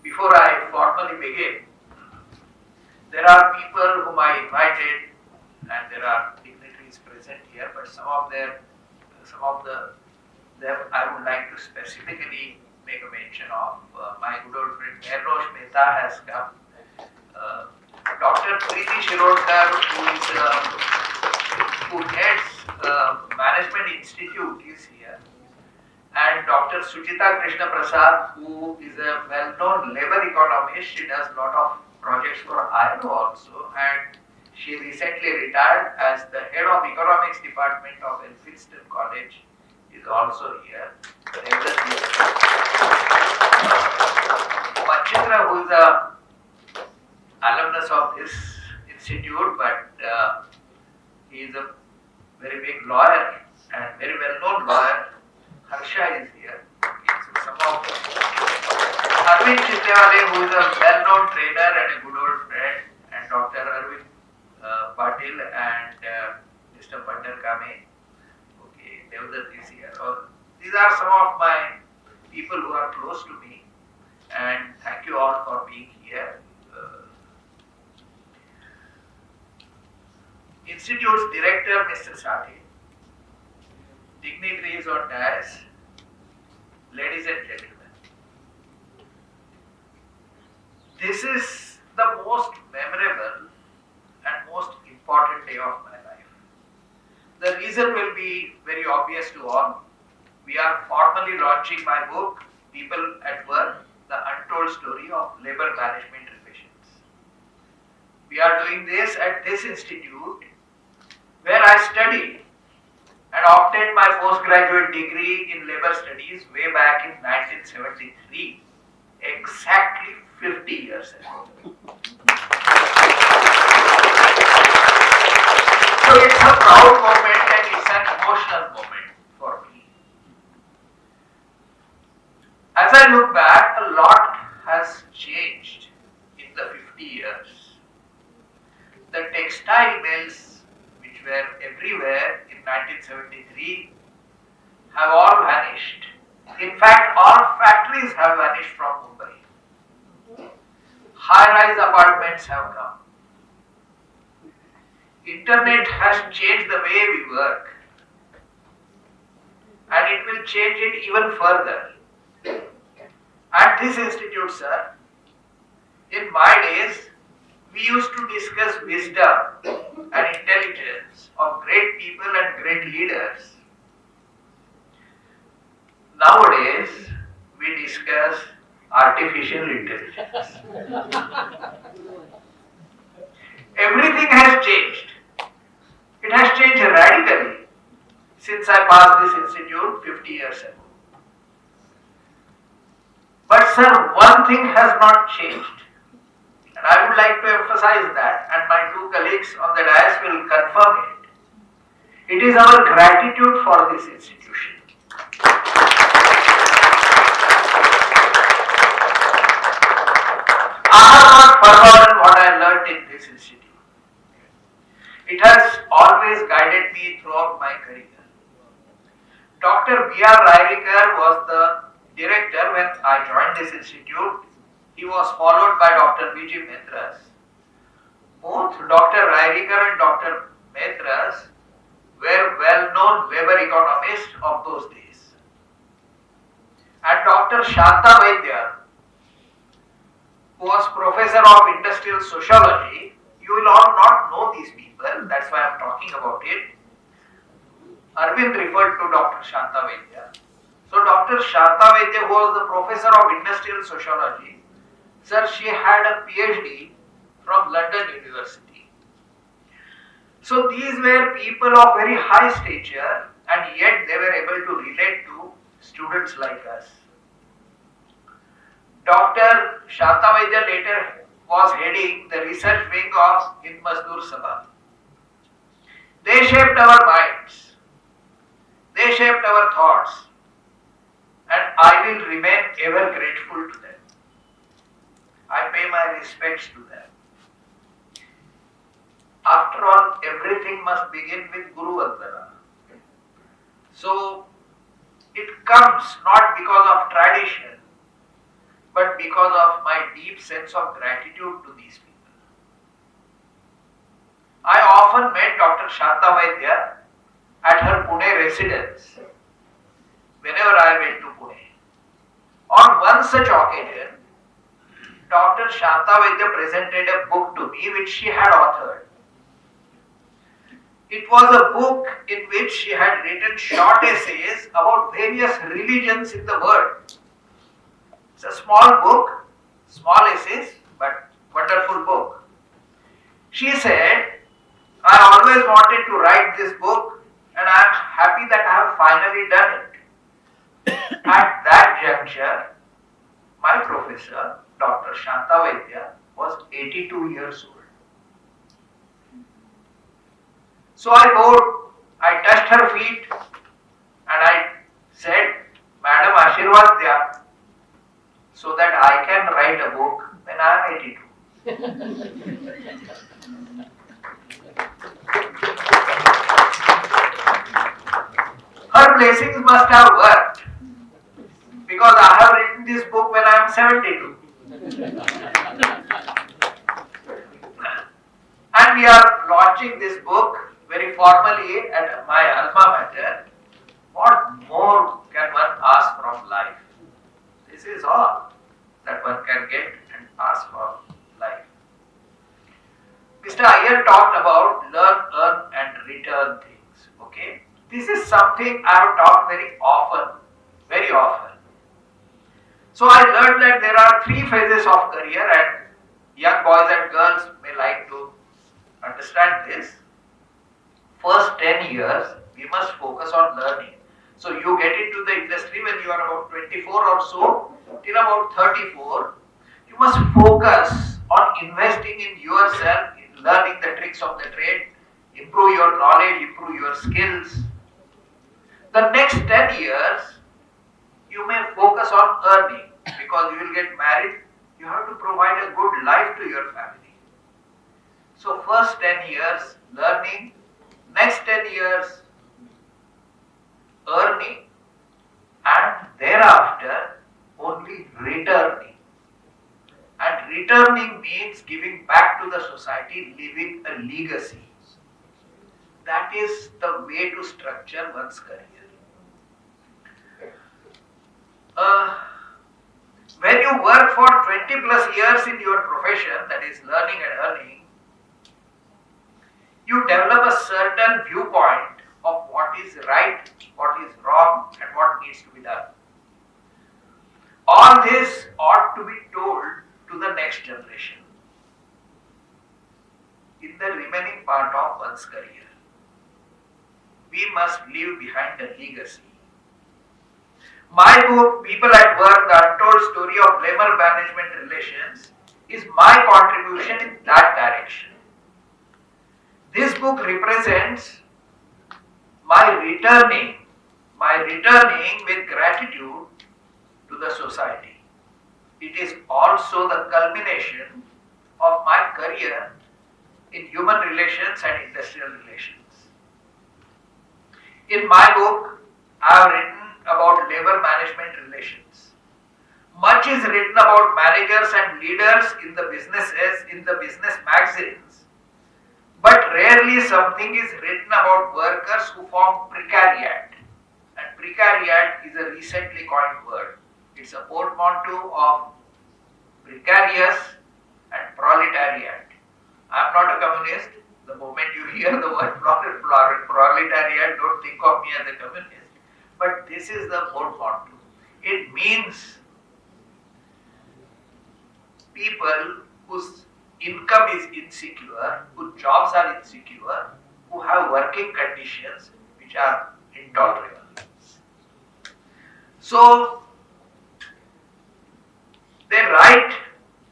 Before I formally begin, there are people whom I invited, and there are dignitaries present here. But some of them, I would like to specifically make a mention of. My good old friend Merrosh Mehta has come. Uh, Dr. Preeti Shirodkar, who heads Management Institute, is here, and Dr. Sujita Krishna Prasad, who is a well-known labor economist. She does a lot of projects for ILO also, and she recently retired as the head of economics department of Elphinstone College, is also here. Machindra, who is a alumnus of this institute, but he is a very big lawyer and very well-known lawyer. Harsha is here. Okay, so some of Arvind Chindewale, who is a well-known trainer and a good old friend, and Dr. Arvind Patil and Mr. Pandar Kame. Okay, Devdutt is here. These are some of my people who are close to me, and thank you all for being here. Institute's director, Mr. Sati, dignitaries on dais, ladies and gentlemen. This is the most memorable and most important day of my life. The reason will be very obvious to all. We are formally launching my book, People at Work, the Untold Story of Labor Management Relations. We are doing this at this institute where I studied and obtained my postgraduate degree in labor studies way back in 1973, exactly 50 years ago. So it's a proud moment and it's an emotional moment for me. As I look back, a lot has changed in the 50 years. The textile mills, which were everywhere in 1973, have all vanished. In fact, all factories have vanished from Mumbai. High-rise apartments have come. Internet has changed the way we work, and it will change it even further. At this institute, sir, in my days, we used to discuss wisdom and intelligence of great people and great leaders. Nowadays, we discuss artificial intelligence. Everything has changed. It has changed radically since I passed this institute 50 years ago. But sir, one thing has not changed. And I would like to emphasize that, and my two colleagues on the dais will confirm it. It is our gratitude for this institution. I have not forgotten what I learned in this institute. It has always guided me throughout my career. Dr. B.R. Rairikar was the director when I joined this institute. He was followed by Dr. V.G. Mehtas. Both Dr. Rairikar and Dr. Mehtas were well-known labor economists of those days. And Dr. Shanta Vaidya, who was professor of industrial sociology, you will all not know these people, that's why I am talking about it. Arvind referred to Dr. Shanta Vaidya. So Dr. Shanta Vaidya, who was the professor of industrial sociology, sir, she had a PhD from London University. So these were people of very high stature, and yet they were able to relate to students like us. Dr. Shanta Vaidya later was heading the research wing of Hind Mazdoor Sabha. They shaped our minds. They shaped our thoughts. And I will remain ever grateful to them. I pay my respects to them. After all, everything must begin with Guru Vandana. So, it comes not because of tradition, but because of my deep sense of gratitude to these people. I often met Dr. Shanta Vaidya at her Pune residence whenever I went to Pune. On one such occasion, Dr. Shanta Vaidya presented a book to me which she had authored. It was a book in which she had written short essays about various religions in the world. It's a small book, small essays, but wonderful book. She said, I always wanted to write this book and I am happy that I have finally done it. At that juncture, my professor, Dr. Shanta Vaidya, was 82 years old. So I touched her feet and I said, Madam Ashirwad Dya, so that I can write a book when I am 82. Her blessings must have worked because I have written this book when I am 72. And we are launching this book very formally at my alma mater. What more can one ask from life? This is all that one can get and ask for life. Mr. Iyer talked about learn, earn and return things. Okay? This is something I have talked very often. So I learned that there are 3 phases of career and young boys and girls may like to understand this. First 10 years, we must focus on learning. So you get into the industry when you are about 24 or so, till about 34, you must focus on investing in yourself, in learning the tricks of the trade, improve your knowledge, improve your skills. The next 10 years, you may focus on earning because you will get married, you have to provide a good life to your family. So first 10 years, learning, next 10 years, earning, and thereafter only returning. And returning means giving back to the society, leaving a legacy. That is the way to structure one's career. When you work for 20 plus years in your profession, that is learning and earning, you develop a certain viewpoint of what is right, what is wrong, and what needs to be done. All this ought to be told to the next generation in the remaining part of one's career. We must leave behind a legacy. My book, People at Work, The Untold Story of Labor Management Relations, is my contribution in that direction. This book represents my returning with gratitude to the society. It is also the culmination of my career in human relations and industrial relations. In my book, I have written about labor management relations. Much is written about managers and leaders in the businesses, in the business magazines, but rarely something is written about workers who form precariat. And precariat is a recently coined word. It's a portmanteau of precarious and proletariat. I am not a communist. The moment you hear the word proletariat, don't think of me as a communist. But this is the portmanteau. It means people whose income is insecure, whose jobs are insecure, who have working conditions which are intolerable. So, they write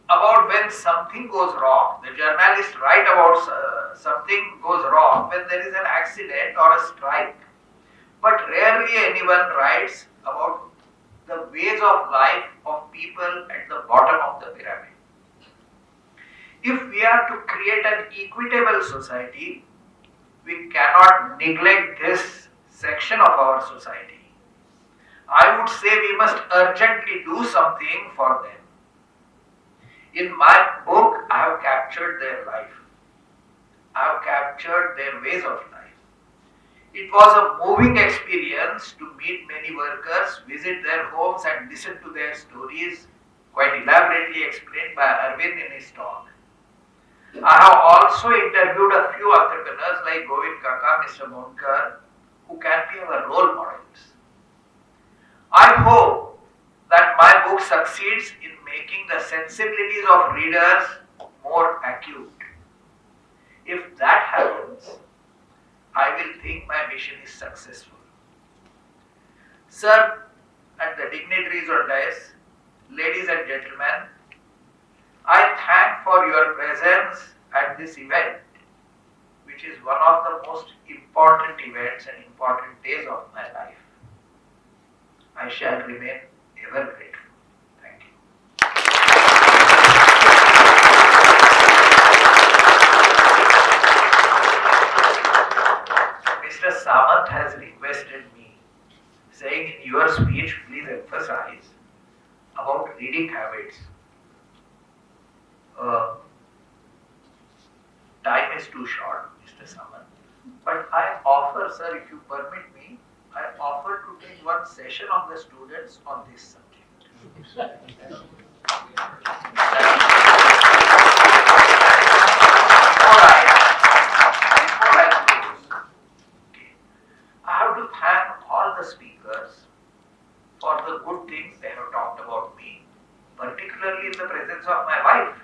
about when something goes wrong. The journalists write about something goes wrong when there is an accident or a strike. But rarely anyone writes about the ways of life of people at the bottom of the pyramid. If we are to create an equitable society, we cannot neglect this section of our society. I would say we must urgently do something for them. In my book, I have captured their life. I have captured their ways of life. It was a moving experience to meet many workers, visit their homes and listen to their stories, quite elaborately explained by Arvind in his talk. I have also interviewed a few entrepreneurs like Govind Kaka, Mr. Monkar, who can be our role models. I hope that my book succeeds in making the sensibilities of readers more acute. If that happens, I will think my mission is successful. Sir, and the dignitaries on dais, ladies and gentlemen, I thank for your presence at this event, which is one of the most important events and important days of my life. I shall remain ever grateful. Thank you. Mr. Samant has requested me, saying in your speech, please emphasize about reading habits. Time is too short, Mr. Samant. But I offer, sir, if you permit me, I offer to take one session on the students on this subject. Before I close, okay, I have to thank all the speakers for the good things they have talked about me, particularly in the presence of my wife.